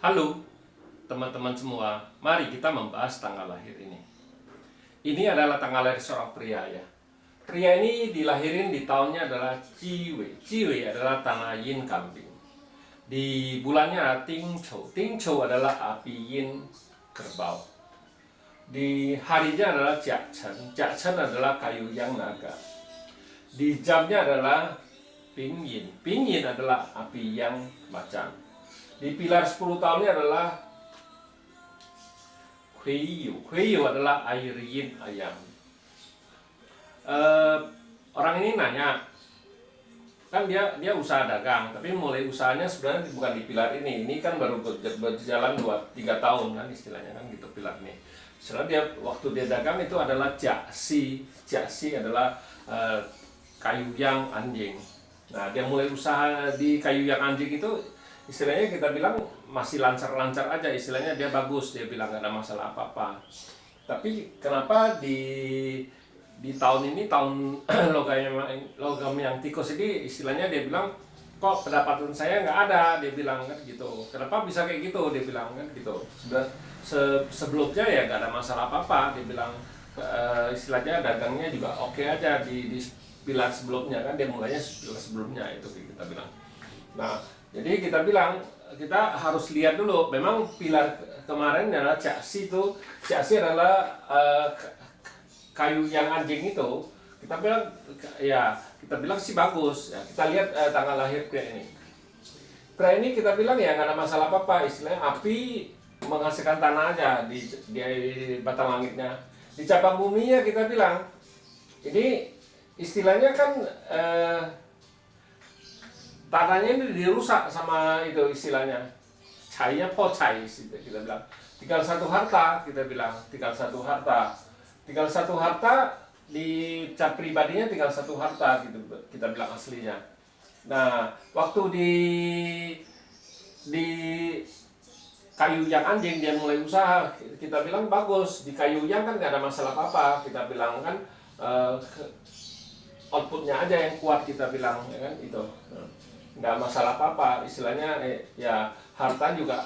Halo teman-teman semua, mari kita membahas tanggal lahir ini. Ini adalah tanggal lahir seorang pria ya. Pria ini dilahirin di tahunnya adalah Jiwei. Jiwei adalah tanah yin kambing. Di bulannya Ting Chou. Ting Chou adalah api yin kerbau. Di harinya adalah Jia Chen. Jia Chen adalah kayu yang naga. Di jamnya adalah Ping Yin. Ping Yin adalah api yang macan. Di pilar 10 tahunnya adalah Kuiyu. Kuiyu adalah air yin ayam. Orang ini nanya, kan dia usaha dagang, tapi mulai usahanya sebenarnya bukan di pilar ini. Ini kan baru berjalan 2-3 tahun kan istilahnya kan gitu pilar ini. Setelah dia waktu dia dagang itu adalah jasi. Jasi adalah kayu yang anjing. Nah, dia mulai usaha di kayu yang anjing itu istilahnya kita bilang masih lancar-lancar aja, istilahnya dia bagus, dia bilang gak ada masalah apa-apa. Tapi kenapa di tahun ini, tahun logam yang tikus ini, istilahnya dia bilang kok pendapatan saya nggak ada, dia bilang kan gitu. Kenapa bisa kayak gitu, dia bilang kan gitu. Sudah sebelumnya ya nggak ada masalah apa-apa, dia bilang istilahnya dagangnya juga oke aja di pilar sebelumnya kan, dia mulainya pilar sebelumnya itu kita bilang. Nah, jadi kita bilang kita harus lihat dulu. Memang pilar kemarin adalah Jasi itu, Jasi adalah kayu yang anjing itu. Kita bilang ya, kita bilang sih bagus. Ya, kita lihat tanggal lahir pria ini. Pria ini kita bilang ya nggak ada masalah apa-apa. Istilahnya api menghasilkan tanah aja di batang langitnya. Di cabang buminya kita bilang ini istilahnya kan tanahnya ini dirusak sama itu istilahnya cainya pocai kita bilang. Tinggal satu harta, kita bilang tinggal satu harta, tinggal satu harta di cat pribadinya, tinggal satu harta gitu kita bilang aslinya. Nah, waktu di kayu yang anjing dia mulai usaha, kita bilang bagus. Di kayu yang kan nggak ada masalah apa-apa, kita bilang kan outputnya aja yang kuat, kita bilang ya kan itu. Nggak masalah apa-apa, istilahnya ya harta juga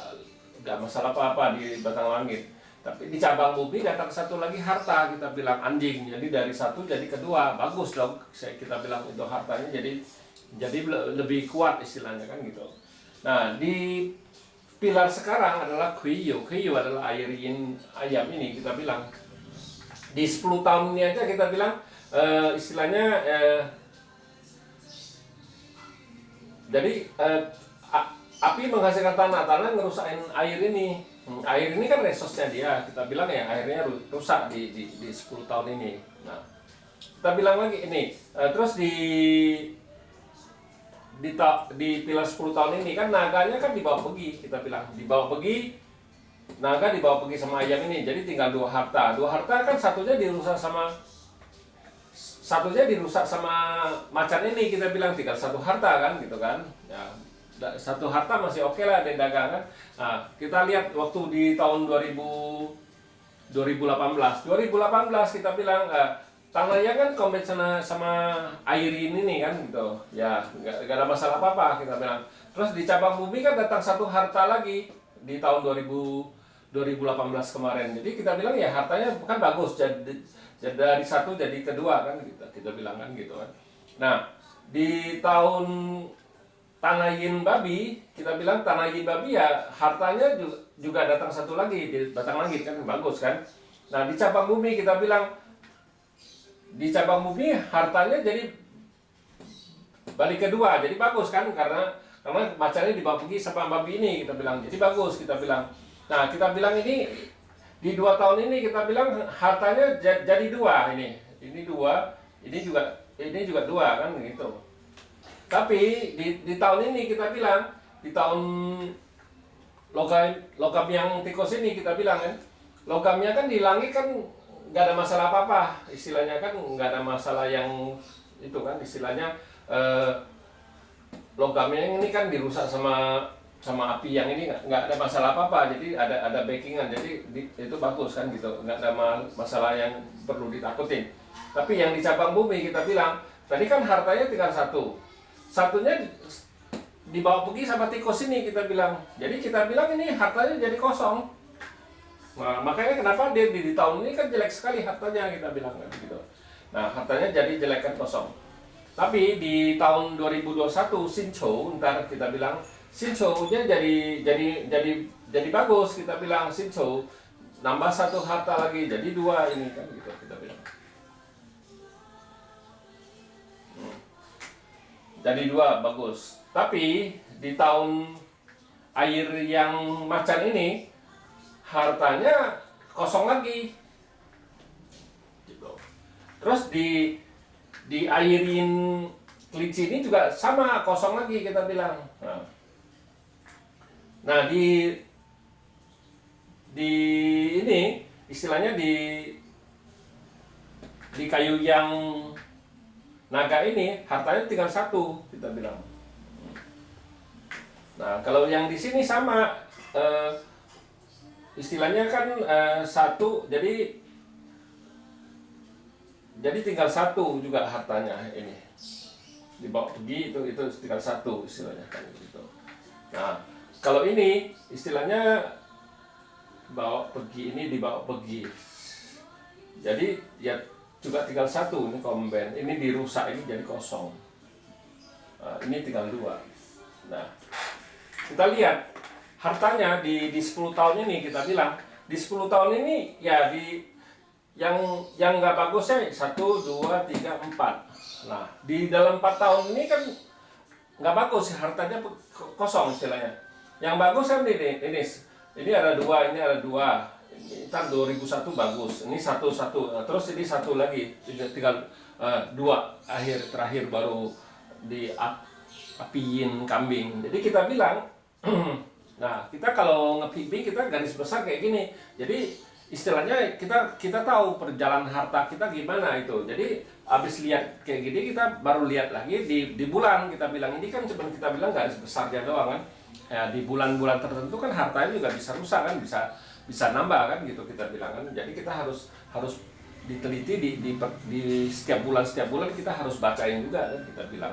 nggak masalah apa-apa di batang langit. Tapi di cabang bumi datang satu lagi harta, kita bilang anjing. Jadi dari satu jadi kedua, bagus dong. Kita bilang itu hartanya jadi lebih kuat istilahnya kan gitu. Nah, di pilar sekarang adalah Kuiyu. Kuiyu adalah air yin ayam ini, kita bilang. Di 10 tahun ini aja kita bilang istilahnya jadi api menghasilkan tanah ngerusakin air ini. Air ini kan resource-nya dia. Kita bilang ya airnya rusak di 10 tahun ini. Nah, kita bilang lagi ini. Terus di pilar 10 tahun ini kan naganya kan dibawa pergi. Kita bilang dibawa pergi. Naga dibawa pergi sama ayam ini. Jadi tinggal dua harta. Dua harta kan satunya dirusak sama macan ini, kita bilang tinggal satu harta kan gitu kan ya, satu harta masih oke lah di dagang kan. Nah, kita lihat waktu di tahun 2018 kita bilang tanahnya kan kompet sama air ini nih kan gitu ya, nggak ada masalah apa-apa kita bilang. Terus di cabang bumi kan datang satu harta lagi di tahun 2018 kemarin. Jadi kita bilang ya hartanya kan bagus, jadi dari satu jadi kedua kan kita bilang kan gitu kan. Nah, di tahun tanah yin babi kita bilang tanah yin babi ya hartanya juga datang satu lagi di batang langit kan, bagus kan. Nah, di cabang bumi kita bilang di cabang bumi hartanya jadi balik kedua, jadi bagus kan, karena macannya dibawa pergi sama babi ini, kita bilang jadi bagus, kita bilang. Nah, kita bilang ini di 2 tahun ini kita bilang hartanya jadi dua, ini dua, ini juga dua kan gitu. Tapi di tahun ini kita bilang di tahun logam yang tikus ini kita bilang kan logamnya kan di langit kan nggak ada masalah apa-apa, istilahnya kan nggak ada masalah yang itu kan istilahnya logamnya ini kan dirusak sama api yang ini nggak ada masalah apa-apa, jadi ada backingan, jadi itu bagus kan gitu, nggak ada masalah yang perlu ditakutin. Tapi yang di cabang bumi kita bilang tadi kan hartanya tinggal satunya dibawa pergi sama tikus ini kita bilang. Jadi kita bilang ini hartanya jadi kosong. Nah, makanya kenapa dia di tahun ini kan jelek sekali hartanya kita bilang kan gitu. Nah, hartanya jadi jelek kan kosong. Tapi di tahun 2021 Sincho, ntar kita bilang Sincho-nya jadi bagus kita bilang Sincho nambah satu harta lagi jadi dua ini kan gitu kita bilang. Jadi dua bagus. Tapi di tahun air yang macan ini hartanya kosong lagi. Gitu. Terus di airin kelinci ini juga sama kosong lagi kita bilang. Nah di ini istilahnya di kayu yang naga ini hartanya tinggal satu kita bilang. Nah kalau yang di sini sama istilahnya kan satu jadi tinggal satu juga hartanya ini dibawa pergi itu tinggal satu istilahnya kan gitu. Nah kalau ini istilahnya bawa pergi ini dibawa pergi jadi ya juga tinggal satu ini komben ini dirusak ini jadi kosong. Nah, ini tinggal dua. Nah kita lihat hartanya di 10 tahun ini kita bilang di 10 tahun ini ya di yang nggak bagusnya 1, 2, 3, 4. Nah di dalam 4 tahun ini kan nggak bagus hartanya kosong istilahnya. Yang bagus kan ini ada dua, ini ada dua. Ntar 2001 bagus, ini satu, terus ini satu lagi, tinggal dua terakhir baru diapiin kambing. Jadi kita bilang, nah kita kalau ngepimpin kita garis besar kayak gini. Jadi istilahnya kita tahu perjalanan harta kita gimana itu. Jadi habis lihat kayak gini kita baru lihat lagi di bulan kita bilang ini kan cuma kita bilang garis besarnya doang kan. Ya, di bulan-bulan tertentu kan hartanya juga bisa rusak kan, bisa nambah kan gitu kita bilang kan. Jadi kita harus diteliti di setiap bulan kita harus bacain juga kan kita bilang.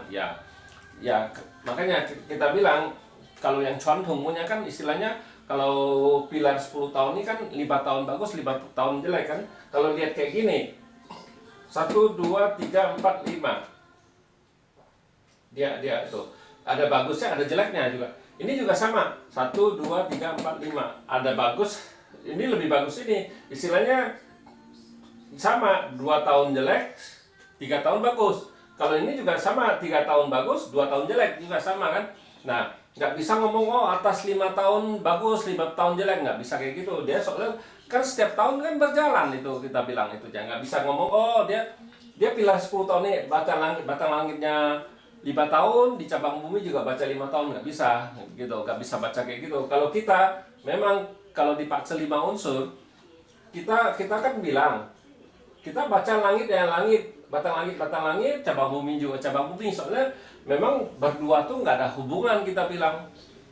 Ya makanya kita bilang kalau yang contohnya kan istilahnya kalau pilar 10 tahun ini kan 5 tahun bagus, 5 tahun jelek kan. Kalau lihat kayak gini 1, 2, 3, 4, 5 dia itu ada bagusnya ada jeleknya juga. Ini juga sama 1, 2, 3, 4, 5 ada bagus, ini lebih bagus ini istilahnya sama 2 tahun jelek 3 tahun bagus. Kalau ini juga sama 3 tahun bagus 2 tahun jelek juga sama kan. Nah nggak bisa ngomong atas 5 tahun bagus 5 tahun jelek, nggak bisa kayak gitu. Dia soalnya kan setiap tahun kan berjalan itu kita bilang itu jangan nggak bisa ngomong dia pilar 10 tahun nih batang langitnya 5 tahun di cabang bumi juga baca 5 tahun nggak bisa gitu, nggak bisa baca kayak gitu. Kalau kita memang kalau dipakai 5 unsur kita kan bilang kita baca langit ya langit batang langit cabang bumi juga cabang bumi, soalnya memang berdua tuh nggak ada hubungan kita bilang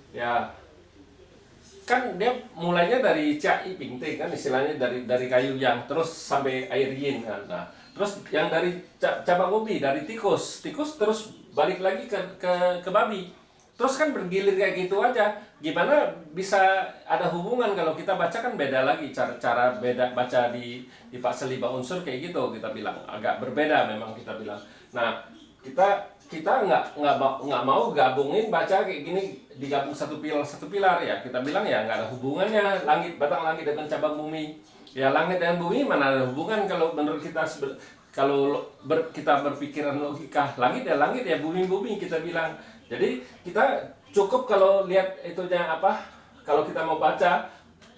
ya kan. Dia mulainya dari cai pingting kan istilahnya dari kayu yang terus sampai air yin kan. Nah terus yang dari cabang bumi dari tikus terus balik lagi ke babi, terus kan bergilir kayak gitu aja. Gimana bisa ada hubungan kalau kita baca kan beda lagi cara beda baca di pasal 5 unsur kayak gitu kita bilang agak berbeda memang kita bilang. Nah kita nggak mau gabungin baca kayak gini digabung satu pilar ya kita bilang ya nggak ada hubungannya batang langit dengan cabang bumi. Ya langit dan bumi mana ada hubungan kalau menurut kita kalau kita berpikiran logika langit ya bumi kita bilang. Jadi kita cukup kalau lihat itunya apa, kalau kita mau baca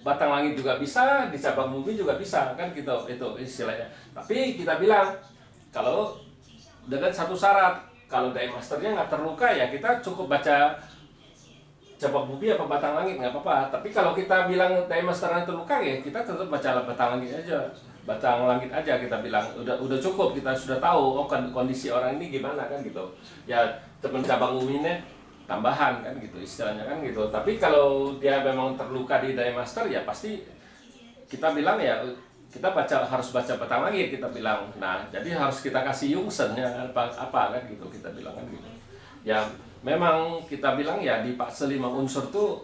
batang langit juga bisa, di cabang bumi juga bisa kan gitu itu istilahnya. Tapi kita bilang kalau dengan satu syarat, kalau Dai Masternya nggak terluka ya kita cukup baca cabang bumi apa batang langit nggak apa-apa. Tapi kalau kita bilang Dai Masternya terluka ya kita tetap baca batang langit aja. Batang langit aja kita bilang udah cukup, kita sudah tahu kondisi orang ini gimana kan gitu ya. Temen cabang buminya tambahan kan gitu istilahnya kan gitu. Tapi kalau dia memang terluka di Dai Master ya pasti kita bilang ya kita harus baca batang langit kita bilang. Nah jadi harus kita kasih yungsen ya apa kan gitu kita bilang kan gitu ya. memang kita bilang ya di fase 5 unsur tuh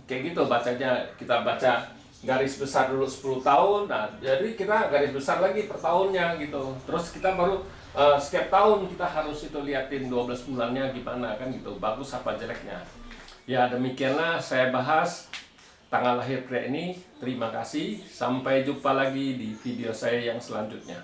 kayak gitu bacanya. Kita baca garis besar dulu 10 tahun, nah jadi kita garis besar lagi per tahunnya gitu. Terus kita baru setiap tahun kita harus itu liatin 12 bulannya gimana kan gitu, bagus apa jeleknya. Ya demikianlah saya bahas tanggal lahir pria ini. Terima kasih, sampai jumpa lagi di video saya yang selanjutnya.